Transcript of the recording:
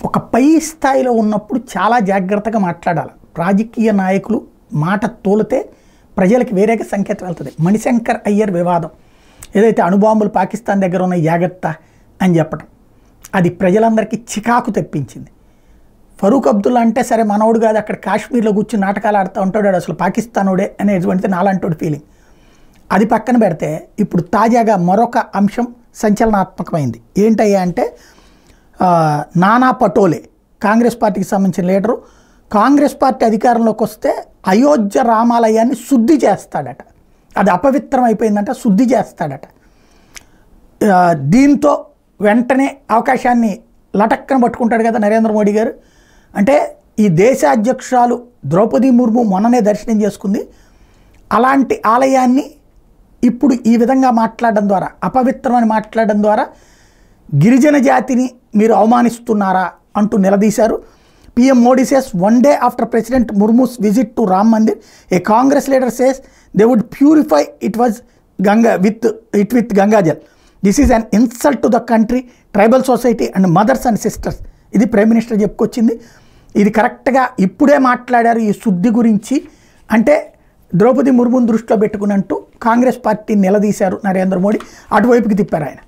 ఒక పై స్థాయిలో ఉన్నప్పుడు చాలా జాగ్రత్తగా మాట్లాడాలి. రాజకీయ నాయకులు మాట తోలితే ప్రజలకు వేరేగా సంకేతం వెళ్తుంది. మణిశంకర్ అయ్యర్ వివాదం ఏదైతే అణుబాంబులు పాకిస్తాన్ దగ్గర ఉన్న జాగ్రత్త అని చెప్పడం, అది ప్రజలందరికీ చికాకు తెప్పించింది. ఫరూక్ అబ్దుల్లా అంటే సరే మనోడు కాదు, అక్కడ కాశ్మీర్లో కూర్చుని నాటకాలు ఆడుతూ ఉంటాడు, అసలు పాకిస్తానోడే అనేటువంటిది నాలాంటి ఫీలింగ్. అది పక్కన పెడితే ఇప్పుడు తాజాగా మరొక అంశం సంచలనాత్మకమైంది. ఏంటయ్యా అంటే నానా పటోలే కాంగ్రెస్ పార్టీకి సంబంధించిన లీడరు, కాంగ్రెస్ పార్టీ అధికారంలోకి వస్తే అయోధ్య రామాలయాన్ని శుద్ధి చేస్తాడట. అది అపవిత్రం అయిపోయిందంట, శుద్ధి చేస్తాడట. దీంతో వెంటనే అవకాశాన్ని లటక్కన పట్టుకుంటాడు కదా నరేంద్ర మోడీ గారు. అంటే ఈ దేశ అధ్యక్షురాలు ద్రౌపది ముర్ము మొన్ననే దర్శనం చేసుకుంది. అలాంటి ఆలయాన్ని ఇప్పుడు ఈ విధంగా మాట్లాడడం ద్వారా, అపవిత్రమని మాట్లాడడం ద్వారా గిరిజన జాతిని మీరు అవమానిస్తున్నారా అంటూ నిలదీశారు. PM Modi says one day after President Murmu's visit to Ram Mandir, a Congress leader says they would purify it with Ganga Jal. This is an insult to the country, tribal society and mothers and sisters. ఇది prime minister చెప్పుకొచ్చింది. ఇది కరెక్ట్గా ఇప్పుడే మాట్లాడారు ఈ శుద్ధి గురించి. అంటే ద్రౌపది ముర్మును దృష్టిలో పెట్టుకున్నట్టు కాంగ్రెస్ పార్టీని నిలదీశారు నరేంద్ర మోడీ, అటువైపుకి తిప్పారు ఆయన.